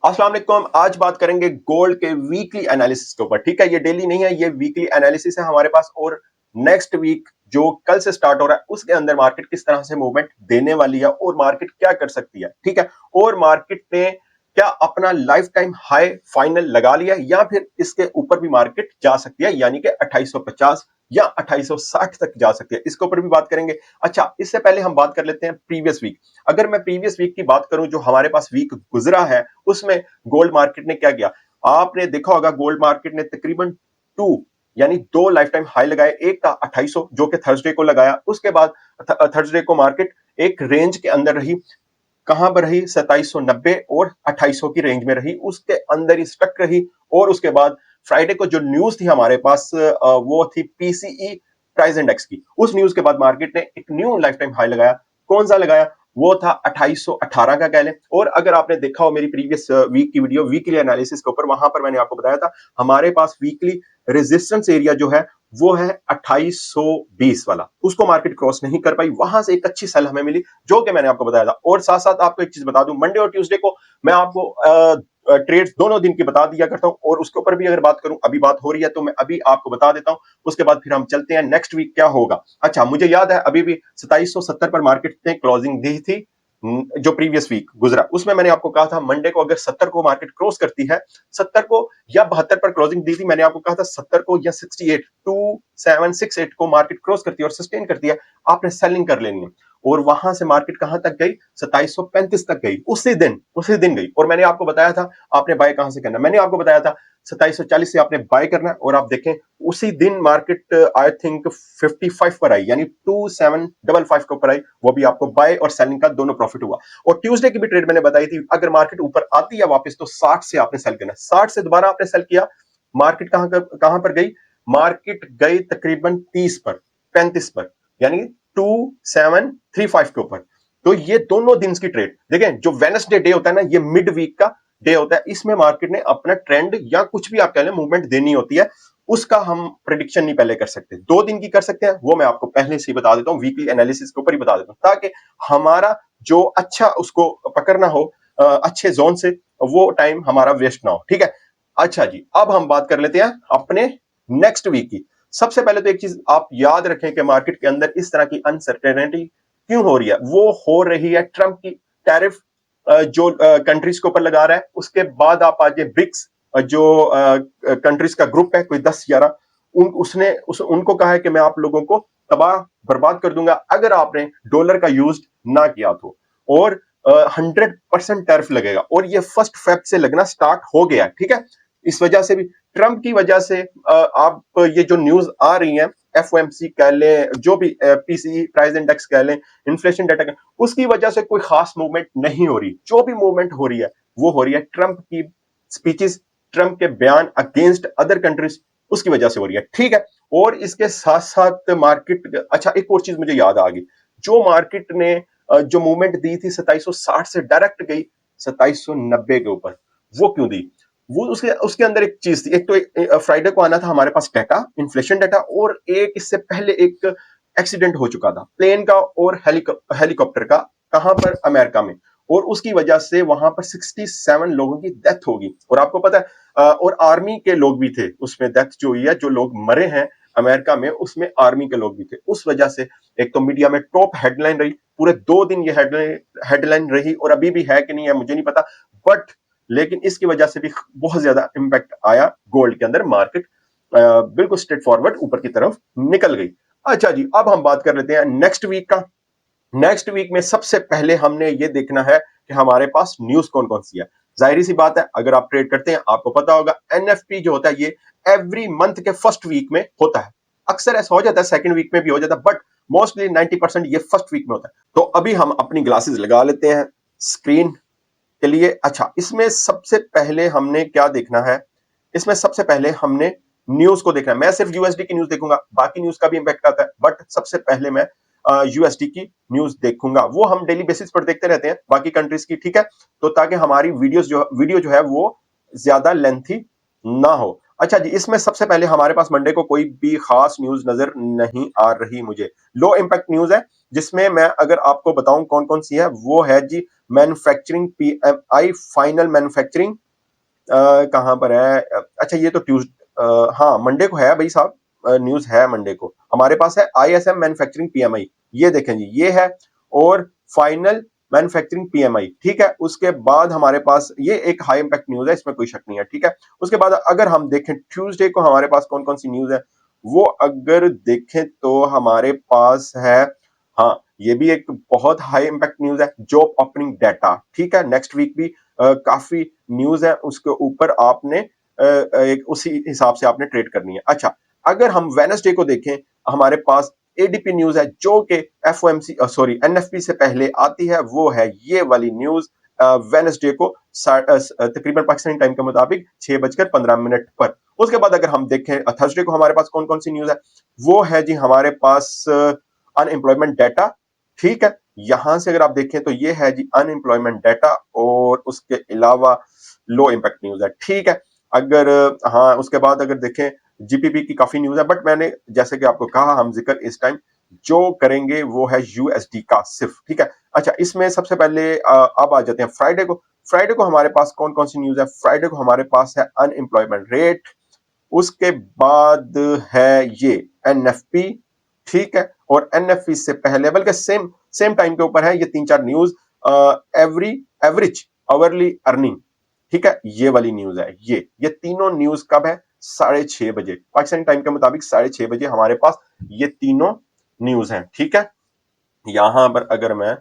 अस्सलाम वालेकुम। आज बात करेंगे गोल्ड के वीकली एनालिसिस के ऊपर। ठीक है, ये डेली नहीं है, ये वीकली एनालिसिस है हमारे पास। और नेक्स्ट वीक जो कल से स्टार्ट हो रहा है उसके अंदर मार्केट किस तरह से मूवमेंट देने वाली है और मार्केट क्या कर सकती है। ठीक है, और मार्केट ने क्या अपना लाइफ टाइम हाई फाइनल लगा लिया या फिर इसके ऊपर भी मार्केट जा सकती है, यानी कि 2850 या 2860 तक जा सकती है। इसके ऊपर भी बात करेंगे। अच्छा, इससे पहले हम बात कर लेते हैं प्रीवियस वीक। अगर मैं प्रीवियस वीक की बात करूं, जो हमारे पास वीक गुजरा है, उसमें गोल्ड मार्केट ने क्या किया। आपने देखा होगा गोल्ड मार्केट ने तकरीबन टू यानी दो लाइफ टाइम हाई लगाए। एक था 2800 जो कि थर्सडे को लगाया। उसके बाद थर्सडे को मार्केट एक रेंज के अंदर रही। कहां पर रही? 2790 और 2800 की रेंज में रही, उसके अंदर ही स्टक रही। और उसके बाद फ्राइडे को जो न्यूज थी हमारे पास, वो थी पीसीई प्राइस इंडेक्स की। उस न्यूज के बाद मार्केट ने एक न्यू लाइफ टाइम हाई लगाया। कौन सा लगाया? वो था 2818 का कह लें। और अगर आपने देखा हो मेरी प्रीवियस वीक की वीडियो वीकली एनालिसिस के ऊपर, वहां पर मैंने आपको बताया था हमारे पास वीकली रेजिस्टेंस एरिया जो है वो है 2820 वाला। उसको मार्केट क्रॉस नहीं कर पाई, वहां से एक अच्छी सेल हमें मिली, जो कि मैंने आपको बताया था। और साथ साथ आपको एक चीज बता दूं, मंडे और ट्यूसडे को मैं आपको ट्रेड्स दोनों दिन की बता दिया करता हूं। और उसके ऊपर भी अगर बात करूं, अभी बात हो रही है तो मैं अभी आपको बता देता हूं। उसके बाद फिर हम चलते हैं नेक्स्ट वीक क्या होगा। अच्छा, मुझे याद है अभी भी 2770 पर मार्केट ने क्लोजिंग दी थी। जो प्रीवियस वीक गुजरा उसमें मैंने आपको कहा था मंडे को अगर 70 को मार्केट क्रॉस करती है, 70 को या 72 पर क्लोजिंग दी थी। मैंने आपको कहा था 70 को या 68 2768 को मार्केट क्रॉस करती है और सस्टेन करती है, आपने सेलिंग कर लेनी है। और वहां से मार्केट कहां तक गई? 2735 तक गई। उसी दिन गई। और मैंने आपको बताया था आपने बाय कहां से करना। मैंने आपको बताया था 2740 से आपने बाय करना है। और आप देखें उसी दिन मार्केट आई थिंक 55 पर आई, यानी 2755 के ऊपर आई। वो भी आपको बाय और सेलिंग का दोनों प्रॉफिट हुआ। और ट्यूसडे की भी ट्रेड मैंने बताई थी, अगर मार्केट ऊपर आती है वापस तो 60 से आपने सेल करना। 60 से दोबारा आपने सेल किया, मार्केट कहां पर गई? मार्केट गई तकरीबन 30 पर, 35 पर, यानी 2735 के ऊपर। तो ये दोनों दिन की ट्रेड देखें। जो वेडनेसडे डे होता है ना, ये मिड वीक का डे होता है। इसमें मार्केट ने अपना ट्रेंड या कुछ भी आप कह लें मूवमेंट देनी होती है। उसका हम प्रिडिक्शन नहीं पहले कर सकते, 2 दिन की कर सकते हैं, वो मैं आपको पहले से ही बता देता हूं, वीकली एनालिसिस के ऊपर ही बता देता हूं, ताकि हमारा जो अच्छा उसको पकड़ना हो अच्छे जोन से, वो टाइम हमारा वेस्ट ना हो। ठीक है। अच्छा जी, अब हम बात कर लेते हैं अपने नेक्स्ट वीक की। सबसे पहले तो एक चीज आप याद रखें कि मार्केट के अंदर इस तरह की अनसर्टेनिटी क्यों हो रही है। वो हो रही है ट्रंप की टैरिफ जो कंट्रीज के ऊपर लगा रहा है। उसके बाद आप आज ब्रिक्स जो कंट्रीज का ग्रुप है, कोई 10-11, उनको कहा है कि मैं आप लोगों को तबाह बर्बाद कर दूंगा अगर आपने डॉलर का यूज ना किया तो। और 100% टैरिफ लगेगा। और ये 1 फेब से लगना स्टार्ट हो गया। ठीक है। इस वजह से भी, ट्रंप की वजह से आप ये जो न्यूज आ रही है, एफओएमसी कह लें, जो भी पीसीई प्राइस इंडेक्स कह लें, इन्फ्लेशन डाटा, उसकी वजह से कोई खास मूवमेंट नहीं हो रही। जो भी मूवमेंट हो रही है वो हो रही है ट्रंप की स्पीचेस, ट्रंप के बयान अगेंस्ट अदर कंट्रीज, उसकी वजह से हो रही है। ठीक है। और इसके साथ साथ मार्केट, अच्छा एक और चीज मुझे याद आ गई, जो मार्केट ने जो मूवमेंट दी थी 2760 से डायरेक्ट गई 2790 के ऊपर, वो क्यों दी? वो उसके उसके अंदर एक चीज थी। एक तो फ्राइडे को आना था हमारे पास डाटा, इन्फ्लेशन डाटा, और एक इससे पहले एक एक्सीडेंट हो चुका था प्लेन का और हेलीकॉप्टर का। कहां पर? अमेरिका में। और उसकी वजह से वहां पर 67 लोगों की डेथ होगी। और आपको पता है और आर्मी के लोग भी थे उसमें, डेथ जो हुई है, जो लोग मरे हैं अमेरिका में, उसमें आर्मी के लोग भी थे। उस वजह से एक तो मीडिया में टॉप हेडलाइन रही, पूरे 2 दिन ये हेडलाइन रही, और अभी भी है कि नहीं है मुझे नहीं पता। बट लेकिन इसकी वजह से भी बहुत ज्यादा इंपैक्ट आया गोल्ड के अंदर। मार्केट बिल्कुल स्ट्रेट फॉरवर्ड ऊपर की तरफ निकल गई। अच्छा जी, अब हम बात कर लेते हैं नेक्स्ट वीक का। नेक्स्ट वीक में सबसे पहले हमने ये देखना है कि हमारे पास न्यूज कौन कौन सी है। जाहिर सी बात है, अगर आप ट्रेड करते हैं आपको पता होगा एनएफपी जो होता है ये एवरी मंथ के फर्स्ट वीक में होता है। अक्सर ऐसा हो जाता है सेकंड वीक में भी हो जाता है, बट मोस्टली 90% ये फर्स्ट वीक में होता है। तो अभी हम अपनी ग्लासेस लगा लेते हैं स्क्रीन के लिए। अच्छा, इसमें सबसे पहले हमने क्या देखना है? इसमें सबसे पहले हमने न्यूज को देखना है। मैं सिर्फ यूएसडी की न्यूज देखूंगा, बाकी न्यूज का भी इंपैक्ट आता है, बट सबसे पहले मैं यूएसडी की न्यूज देखूंगा। वो हम डेली बेसिस पर देखते रहते हैं बाकी कंट्रीज की। ठीक है, तो ताकि हमारी वीडियो जो है वो ज्यादा लेंथी ना हो। अच्छा जी, इसमें सबसे पहले हमारे पास मंडे को कोई भी खास न्यूज नजर नहीं आ रही मुझे। लो इंपैक्ट न्यूज है, जिसमें मैं अगर आपको बताऊं कौन कौन सी है, वो है जी मैन्युफैक्चरिंग पीएमआई फाइनल मैन्युफैक्चरिंग, कहाँ पर है, अच्छा ये तो हाँ मंडे को है भाई साहब, न्यूज है मंडे को हमारे पास है आईएसएम मैन्युफैक्चरिंग पीएमआई, ये देखें जी ये है, और फाइनल मैन्युफैक्चरिंग पीएमआई, ठीक है। उसके बाद हमारे पास ये एक हाई इंपैक्ट न्यूज है, इसमें कोई शक नहीं है, ठीक है। उसके बाद अगर हम देखें ट्यूसडे को हमारे पास कौन कौन सी न्यूज है, वो अगर देखें तो हमारे पास है, हाँ ये भी एक बहुत हाई इंपैक्ट न्यूज है, जॉब ओपनिंग डाटा, ठीक है। नेक्स्ट वीक भी काफी न्यूज है, उसके ऊपर आपने एक उसी हिसाब से आपने ट्रेड करनी है। अच्छा अगर हम वेडनेसडे को देखें, हमारे पास एडीपी न्यूज है जो कि एफओएमसी सॉरी एनएफपी से पहले आती है, वो है ये वाली न्यूज वेडनेसडे को तकरीबन पाकिस्तानी टाइम के मुताबिक 6:15 पर। उसके बाद अगर हम देखें थर्सडे को हमारे पास कौन कौन सी न्यूज है, वो है जी हमारे पास अनएम्प्लॉयमेंट डाटा, ठीक है। यहां से अगर आप देखें तो ये है जी अनएम्प्लॉयमेंट डाटा, और उसके अलावा लो इंपैक्ट न्यूज है, ठीक है। अगर हाँ उसके बाद अगर देखें जीपीपी की काफी न्यूज है, बट मैंने जैसे कि आपको कहा हम जिक्र इस टाइम जो करेंगे वो है यूएसडी का सिर्फ, ठीक है। अच्छा इसमें सबसे पहले अब आ जाते हैं फ्राइडे को। फ्राइडे को हमारे पास कौन कौन सी न्यूज है, फ्राइडे को हमारे पास है अनएम्प्लॉयमेंट रेट, उसके बाद है ये एनएफपी, ठीक है। और एनएफपी से पहले बल्कि सेम सेम टाइम के ऊपर है ये तीन चार news, every average hourly earning, ठीक है, ये वाली न्यूज है। ये तीनों न्यूज कब है, 6:30 बजे पाकिस्तानी टाइम के मुताबिक 6:30 बजे हमारे पास ये तीनों न्यूज हैं, ठीक है। यहां पर अगर मैं,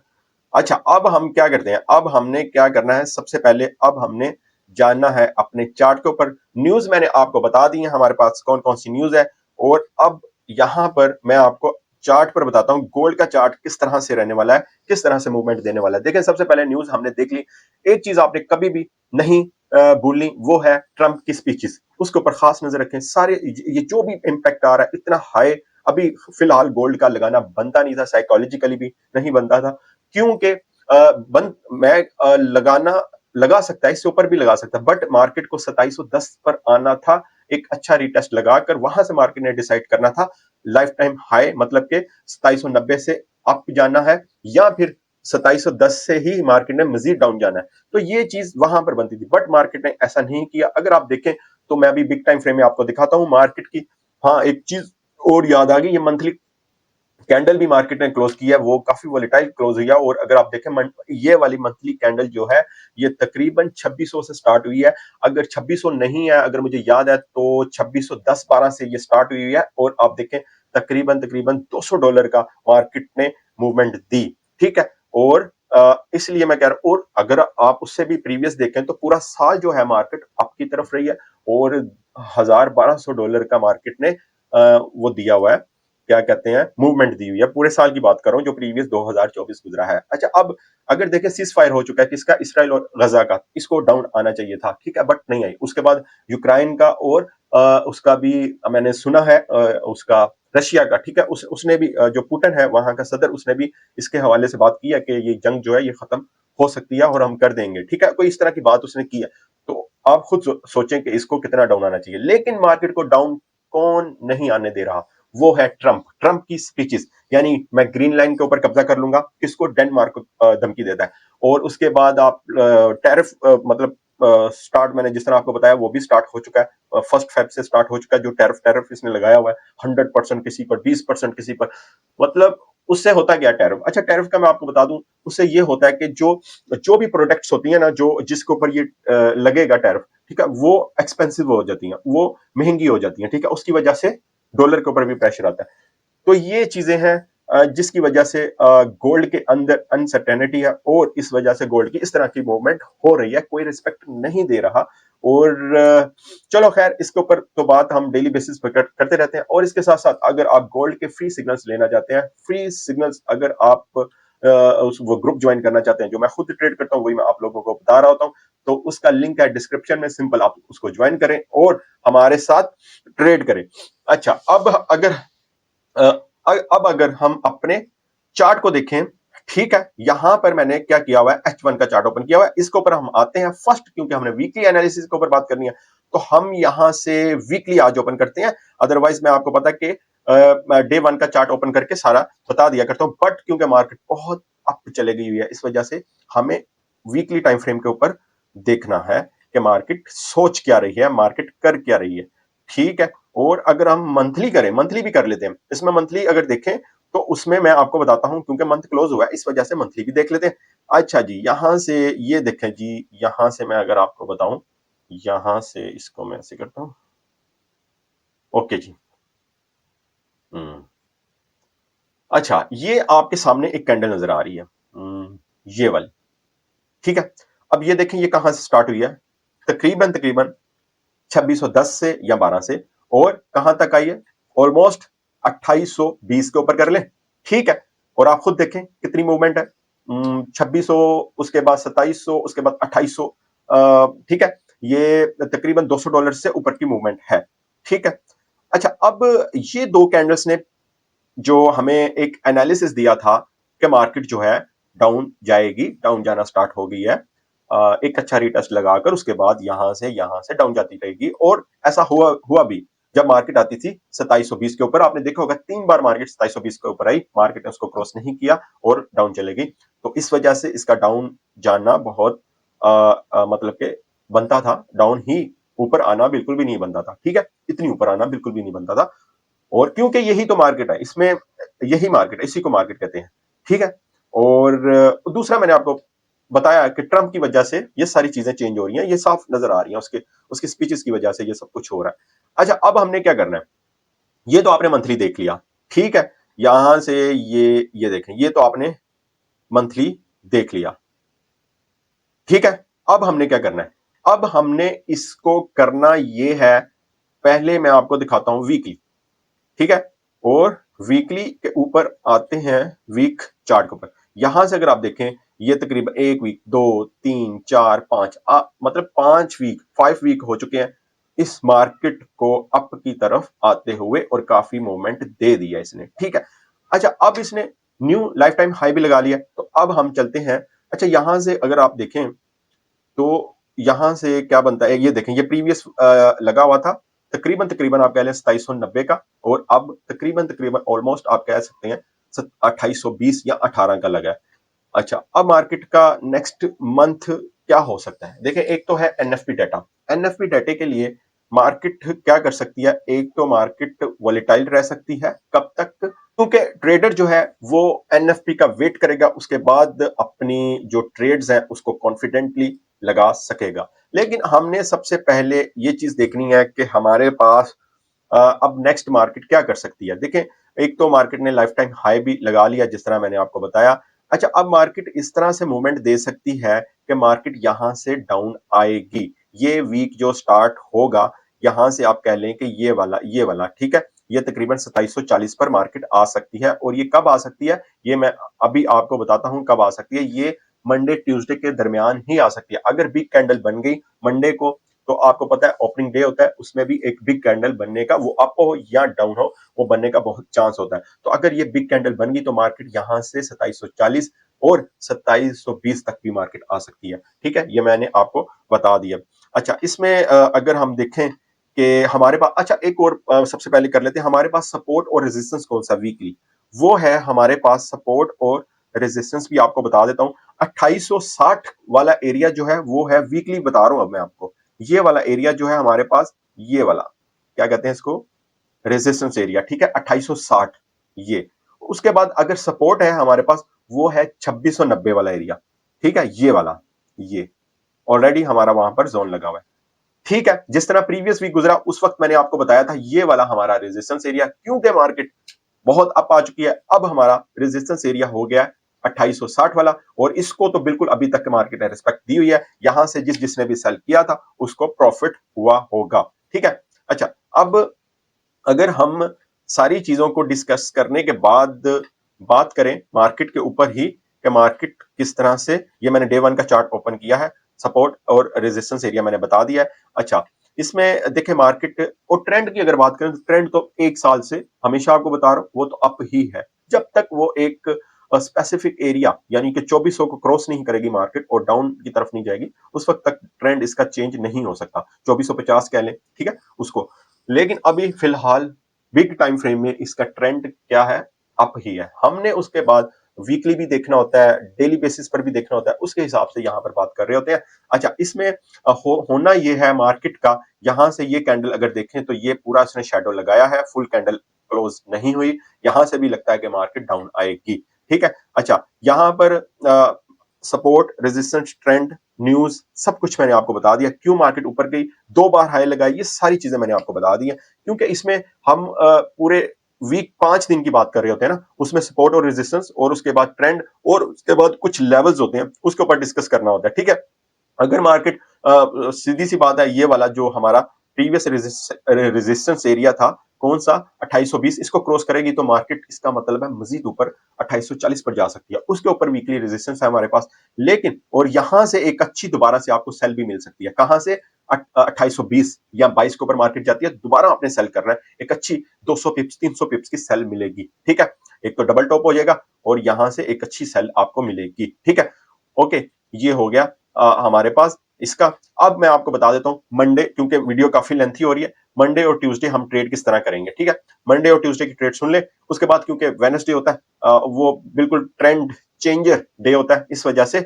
अच्छा अब हम क्या करते हैं, अब हमने क्या करना है, सबसे पहले अब हमने जानना है अपने चार्ट के ऊपर, न्यूज मैंने आपको बता दी है हमारे पास कौन कौन सी न्यूज है, और अब यहां पर मैं आपको चार्ट पर बताता हूं गोल्ड का चार्ट किस तरह से रहने वाला है, किस तरह से मूवमेंट देने वाला है। देखें सबसे पहले न्यूज हमने देख ली, एक चीज आपने कभी भी नहीं भूलनी, वो है ट्रंप की स्पीचेस, उसके ऊपर खास नजर रखें। सारे ये जो भी इम्पैक्ट आ रहा है इतना हाई, अभी फिलहाल गोल्ड का लगाना बनता नहीं था, साइकोलॉजिकली भी नहीं बनता था, क्योंकि बंद मैं लगाना लगा सकता है, इससे ऊपर भी लगा सकता है, बट मार्केट को 2710 पर आना था, एक अच्छा रिटेस्ट लगाकर वहां से मार्केट ने डिसाइड करना था लाइफ टाइम हाई, मतलब के 2790 से अप जाना है, या फिर 2710 से ही मार्केट ने मजीद डाउन जाना है। तो ये चीज वहां पर बनती थी, बट मार्केट ने ऐसा नहीं किया। अगर आप देखें तो मैं अभी बिग टाइम फ्रेम में आपको दिखाता हूं मार्केट की, हाँ एक चीज और याद आ गई, ये मंथली कैंडल भी मार्केट ने क्लोज किया, वो काफी वोलेटाइल क्लोज हुआ, और अगर आप देखें ये वाली मंथली कैंडल जो है ये तकरीबन 2600 से स्टार्ट हुई है, अगर 2600 नहीं है, अगर मुझे याद है तो 2610-12 से ये स्टार्ट हुई है, और आप देखें तकरीबन तकरीबन $200 का मार्केट ने मूवमेंट दी, ठीक है। और इसलिए मैं कह रहा हूं, और अगर आप उससे भी प्रीवियस देखें तो पूरा साल जो है मार्केट आपकी तरफ रही है, और $1000-1200 का मार्केट ने वो दिया हुआ है, क्या कहते हैं, मूवमेंट दी हुई है, पूरे साल की बात कर रहा हूं जो प्रीवियस 2024 गुजरा है। अच्छा अब अगर देखें सीज फायर हो चुका है किसका, इसराइल और गजा का, इसको डाउन आना चाहिए था, ठीक है, बट नहीं आई। उसके बाद यूक्रेन का, और उसका भी मैंने सुना है, उसका रशिया का, ठीक है, उसने भी जो पुतिन है वहां का सदर, उसने भी इसके हवाले से बात की है कि ये जंग जो है ये खत्म हो सकती है और हम कर देंगे, ठीक है, कोई इस तरह की बात उसने की है। तो आप खुद सोचें कि इसको कितना डाउन आना चाहिए, लेकिन मार्केट को डाउन कौन नहीं आने दे रहा, वो है ट्रंप। ट्रंप की स्पीचेस, यानी मैं ग्रीन लाइन के ऊपर कब्जा कर लूंगा, किसको, डेनमार्क को धमकी देता है। और उसके बाद आप टैरिफ मतलब स्टार्ट, मैंने जिस तरह आपको बताया वो भी स्टार्ट हो चुका है, 1 फेब से स्टार्ट हो चुका है, जो टैरिफ इसने लगाया हुआ है 100% किसी पर, 20% किसी पर, मतलब उससे होता क्या टैरिफ, अच्छा टैरिफ का मैं आपको बता दूं, उससे ये होता है कि जो जो भी प्रोडक्ट्स होती है ना, जो जिसके ऊपर ये लगेगा टैरिफ, ठीक है, वो एक्सपेंसिव हो जाती हैं, वो महंगी हो जाती हैं, ठीक है, उसकी वजह से डॉलर के ऊपर भी प्रेशर आता है। तो ये चीजें हैं जिसकी वजह से गोल्ड के अंदर अनसर्टेनिटी है, और इस वजह से गोल्ड की इस तरह की मूवमेंट हो रही है, कोई रिस्पेक्ट नहीं दे रहा। और चलो खैर इसके ऊपर तो बात हम डेली बेसिस पर करते रहते हैं। और इसके साथ साथ अगर आप गोल्ड के फ्री सिग्नल्स लेना चाहते हैं, फ्री सिग्नल्स अगर आप उस वो ग्रुप ज्वाइन करना चाहते हैं जो मैं खुद ट्रेड करता हूँ, वही मैं आप लोगों को बता रहा होता हूँ, तो उसका लिंक है डिस्क्रिप्शन में, सिंपल आप उसको ज्वाइन करें और हमारे साथ ट्रेड करें। अच्छा अब अगर हम अपने चार्ट को देखें, ठीक है, यहां पर मैंने क्या किया हुआ है, H1 का चार्ट ओपन किया हुआ है, इसके ऊपर हम आते हैं फर्स्ट, क्योंकि हमने वीकली एनालिसिस के ऊपर बात करनी है, तो हम यहां से वीकली आज ओपन करते हैं। अदरवाइज मैं आपको पता है कि डे वन का चार्ट ओपन करके सारा बता दिया करता हूँ, बट क्योंकि मार्केट बहुत अप चले गई हुई है, इस वजह से हमें वीकली टाइम फ्रेम के ऊपर देखना है कि मार्केट सोच क्या रही है, मार्केट कर क्या रही है। ठीक है, और अगर हम मंथली करें, मंथली भी कर लेते हैं, इसमें मंथली अगर देखें तो उसमें मैं आपको बताता हूं, क्योंकि मंथ क्लोज हुआ है इस वजह से मंथली भी देख लेते हैं। अच्छा जी, यहां से ये देखें जी, यहां से मैं अगर आपको बताऊं, यहां से इसको मैं ऐसे करता हूं। ओके जी। हम्म। अच्छा, ये आपके सामने एक कैंडल नजर आ रही है, ये वाली। ठीक है, अब ये देखें ये कहां से स्टार्ट हुई है, तकरीबन तकरीबन 2610 से या 12 से, और कहां तक आई है, ऑलमोस्ट 2820 के ऊपर कर लें। ठीक है, और आप खुद देखें कितनी मूवमेंट है, 2600, उसके बाद 2700, उसके बाद 2800। ठीक है, ये तकरीबन $200 से ऊपर की मूवमेंट है। ठीक है, अच्छा, अब ये दो कैंडल्स ने जो हमें एक एनालिसिस दिया था कि मार्केट जो है डाउन जाएगी, डाउन जाना स्टार्ट हो गई है, एक अच्छा रिटेस्ट लगाकर उसके बाद यहां से डाउन जाती रहेगी, और ऐसा हुआ हुआ भी। जब मार्केट आती थी 2720 के ऊपर, आपने देखा होगा 3 बार मार्केट 2720 के ऊपर आई, मार्केट ने उसको क्रॉस नहीं किया और डाउन चले गई। तो इस वजह से इसका डाउन जाना बहुत मतलब के बनता था, डाउन ही, ऊपर आना बिल्कुल भी नहीं बनता था। ठीक है, इतनी ऊपर आना बिल्कुल भी नहीं बनता था, और क्योंकि यही तो मार्केट है, इसमें यही मार्केट है, इसी को मार्केट कहते हैं। ठीक है, और दूसरा मैंने आपको बताया कि ट्रंप की वजह से ये सारी चीजें चेंज हो रही हैं, ये साफ नजर आ रही हैं, उसके उसकी स्पीचेस की वजह से ये सब कुछ हो रहा है। अच्छा, अब हमने क्या करना है, ये तो आपने मंथली देख लिया। ठीक है, यहां से ये देखें, ये तो आपने मंथली देख लिया। ठीक है, अब हमने क्या करना है, अब हमने इसको करना ये है, पहले मैं आपको दिखाता हूं वीकली। ठीक है, और वीकली के ऊपर आते हैं, वीक चार्ट के ऊपर। यहां से अगर आप देखें, ये तकरीबन 1 वीक, 2, 3, 4, 5, मतलब 5 वीक, 5 वीक हो चुके हैं इस मार्केट को अप की तरफ आते हुए, और काफी मूवमेंट दे दिया इसने। ठीक है, अच्छा, अब इसने न्यू लाइफ टाइम हाई भी लगा लिया, तो अब हम चलते हैं। अच्छा, यहां से अगर आप देखें तो यहां से क्या बनता है, ये देखें, ये प्रीवियस लगा हुआ था, तकरीबन तकरीबन आप कह लें 2790 का, और अब तकरीबन तकरीबन ऑलमोस्ट आप कह सकते हैं 2820 या 18 का लगा है। अच्छा, अब मार्केट का नेक्स्ट मंथ क्या हो सकता है, देखें, एक तो है एनएफपी डाटा। एनएफपी डाटे के लिए मार्केट क्या कर सकती है, एक तो मार्केट वॉलेटाइल रह सकती है, कब तक, क्योंकि ट्रेडर जो है वो एनएफपी का वेट करेगा, उसके बाद अपनी जो ट्रेड्स हैं उसको कॉन्फिडेंटली लगा सकेगा। लेकिन हमने सबसे पहले ये चीज देखनी है कि हमारे पास अब नेक्स्ट मार्केट क्या कर सकती है। देखें, एक तो मार्केट ने लाइफ टाइम हाई भी लगा लिया, जिस तरह मैंने आपको बताया। अच्छा, अब मार्केट इस तरह से मूवमेंट दे सकती है कि मार्केट यहां से डाउन आएगी, ये वीक जो स्टार्ट होगा, यहां से आप कह लें कि ये वाला ठीक है, ये तकरीबन 2740 पर मार्केट आ सकती है, और ये कब आ सकती है, ये मैं अभी आपको बताता हूं कब आ सकती है। ये मंडे ट्यूसडे के दरमियान ही आ सकती है। अगर बिग कैंडल बन गई मंडे को, तो आपको पता है ओपनिंग डे होता है, उसमें भी एक बिग कैंडल बनने का, वो अप हो या डाउन हो, वो बनने का बहुत चांस होता है। तो अगर ये बिग कैंडल बन गई तो मार्केट यहां से 2740 और 2720 तक भी मार्केट आ सकती है। ठीक है, ये मैंने आपको बता दिया। अच्छा, इसमें अगर हम देखें कि हमारे पास, अच्छा, एक और सबसे पहले कर लेते हैं, हमारे पास सपोर्ट और रेजिस्टेंस कौन सा वीकली, वो है हमारे पास सपोर्ट और रेजिस्टेंस भी आपको बता देता हूं। 2860 वाला एरिया जो है वो है वीकली, बता रहा हूं अब मैं आपको, ये वाला एरिया जो है हमारे पास, ये वाला क्या कहते हैं इसको, रेजिस्टेंस एरिया। ठीक है, 2860 ये। उसके बाद अगर सपोर्ट है हमारे पास, वो है 2690 वाला एरिया। ठीक है, ये वाला, ये ऑलरेडी हमारा वहां पर जोन लगा हुआ है। ठीक है, जिस तरह प्रीवियस वीक गुजरा उस वक्त मैंने आपको बताया था ये वाला हमारा रेजिस्टेंस एरिया, क्योंकि मार्केट बहुत अप आ चुकी है, अब हमारा रेजिस्टेंस एरिया हो गया है 2860 वाला, और इसको तो बिल्कुल अभी तक मार्केट ने रिस्पेक्ट दी हुई है। यहां से जिसने भी सेल किया था उसको प्रॉफिट हुआ होगा। ठीक है, अच्छा, अब अगर हम सारी चीजों को डिस्कस करने के बाद बात करें मार्केट के ऊपर ही, कि मार्केट किस तरह से, ये मैंने डे वन का चार्ट ओपन किया है, सपोर्ट और रेजिस्टेंस एरिया मैंने बता दिया है। अच्छा, इसमें देखें मार्केट और ट्रेंड की अगर बात करें, तो ट्रेंड तो 1 साल से हमेशा आपको बता रहा हूं वो तो अप ही है, जब तक वो एक स्पेसिफिक एरिया यानी कि 2400 को क्रॉस नहीं करेगी मार्केट और डाउन की तरफ नहीं जाएगी, उस वक्त तक ट्रेंड इसका चेंज नहीं हो सकता। 2450 कह लें, ठीक है उसको। लेकिन अभी फिलहाल बिग टाइम फ्रेम में इसका ट्रेंड क्या है, अप ही है। हमने उसके बाद वीकली भी देखना होता है, डेली बेसिस पर भी देखना होता है, उसके हिसाब से यहाँ पर बात कर रहे होते हैं। अच्छा, इसमें होना ये है मार्केट का, यहां से ये कैंडल अगर देखें तो ये पूरा इसने शेडो लगाया है, फुल कैंडल क्लोज नहीं हुई, यहां से भी लगता है कि मार्केट डाउन आएगी। ठीक है। अच्छा, यहां पर सपोर्ट, रेजिस्टेंस, ट्रेंड, न्यूज सब कुछ मैंने आपको बता दिया। क्यों मार्केट ऊपर गई, 2 बार हाई लगाई, ये सारी चीजें मैंने आपको बता दी है। क्योंकि इसमें हम पूरे वीक 5 दिन की बात कर रहे होते हैं ना, उसमें सपोर्ट और रेजिस्टेंस और उसके बाद ट्रेंड और उसके बाद कुछ लेवल्स होते हैं, उसके ऊपर डिस्कस करना होता है। ठीक है। अगर मार्केट सीधी सी बात है, ये वाला जो हमारा प्रीवियस रेजिस्टेंस एरिया था, कौन सा 2820, इसको क्रॉस करेगी तो मार्केट, इसका मतलब है मजीद ऊपर 2840 पर जा सकती है। उसके ऊपर वीकली रेजिस्टेंस है हमारे पास, लेकिन और यहां से एक अच्छी दोबारा से आपको सेल भी मिल सकती है। कहां से, 2820 या 22 के ऊपर मार्केट जाती है, दोबारा आपने सेल करना है, एक अच्छी 200 पिप्स 300 पिप्स की सेल मिलेगी। ठीक है। एक तो डबल टॉप हो जाएगा और यहां से एक अच्छी सेल आपको मिलेगी। ठीक है। ओके, ये हो गया हमारे पास इसका। अब मैं आपको बता देता हूं मंडे, क्योंकि वीडियो काफी लेंथी हो रही है, मंडे और ट्यूसडे हम ट्रेड किस तरह करेंगे। ठीक है। मंडे और ट्यूसडे की ट्रेड सुन ले, उसके बाद क्योंकि वेडनेसडे होता है वो बिल्कुल ट्रेंड चेंजर डे होता है, इस वजह से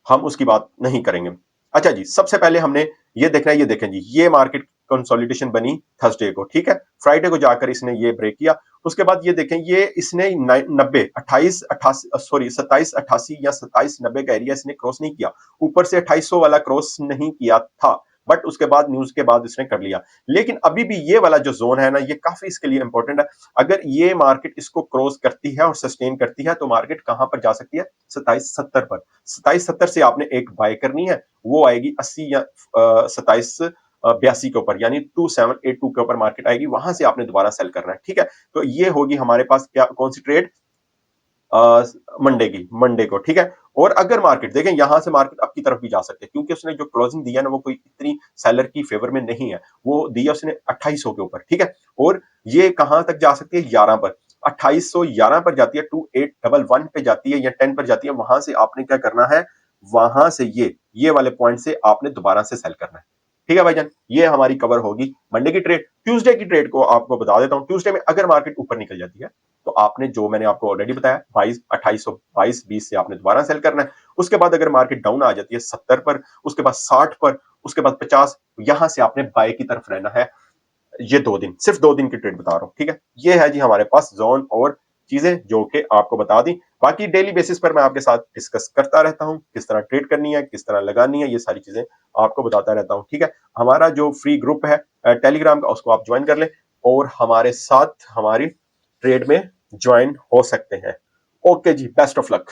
हम उसकी बात नहीं करेंगे। अच्छा जी, सबसे पहले हमने ये देखना है, ये देखें जी, ये मार्केट कंसोलिडेशन बनी थर्सडे को। ठीक है। फ्राइडे को जाकर इसने ये ब्रेक किया, उसके बाद ये देखें, ये इसने 90 28 88 सॉरी 2788 या 2790 का एरिया इसने क्रॉस नहीं किया, ऊपर से 2800 वाला क्रॉस नहीं किया था, बट उसके बाद न्यूज के बाद इसने कर लिया। लेकिन अभी भी ये वाला जो जोन है ना, ये काफी इसके लिए इंपॉर्टेंट है। अगर ये मार्केट इसको क्रॉस करती है और सस्टेन करती है तो मार्केट कहां पर जा सकती है, 2770 पर। 2770 से आपने एक बाय करनी है, वो आएगी 80 या 2782 के ऊपर, यानी 2782 के ऊपर मार्केट आएगी, वहां से आपने दोबारा सेल करना है। ठीक है। तो ये होगी हमारे पास क्या, कौन सी ट्रेड, मंडे को। ठीक है। और अगर मार्केट देखें, यहां से मार्केट अप की तरफ भी जा सकते हैं, क्योंकि उसने जो क्लोजिंग दिया ना, वो कोई इतनी सेलर की फेवर में नहीं है, वो दिया उसने 2800 के ऊपर। ठीक है। और ये कहां तक जा सकती है, 11 पर, 2811 पर जाती है, 2811 पे जाती है या 10 पर जाती है, वहां से आपने क्या करना है, वहां से ये वाले पॉइंट से आपने दोबारा से सेल करना है। ठीक है भाईजान, ये हमारी कवर होगी मंडे की ट्रेड। ट्यूसडे की ट्रेड को आपको बता देता हूं, ट्यूसडे में अगर मार्केट ऊपर निकल जाती है तो आपने जो मैंने आपको ऑलरेडी बताया, 2822 से आपने दोबारा सेल करना है। उसके बाद अगर मार्केट डाउन आ जाती है 70 पर, उसके बाद 60 पर, उसके बाद 50, यहां से आपने बाय की तरफ रहना है। ये 2 दिन, सिर्फ 2 दिन की ट्रेड बता रहा हूं। ठीक है। ये है जी हमारे पास जोन और चीजें जो कि आपको बता दी। बाकी डेली बेसिस पर मैं आपके साथ डिस्कस करता रहता हूं, किस तरह ट्रेड करनी है, किस तरह लगानी है, ये सारी चीजें आपको बताता रहता हूं। ठीक है। हमारा जो फ्री ग्रुप है टेलीग्राम का, उसको आप ज्वाइन कर ले और हमारे साथ हमारी ट्रेड में ज्वाइन हो सकते हैं। ओके जी, बेस्ट ऑफ लक।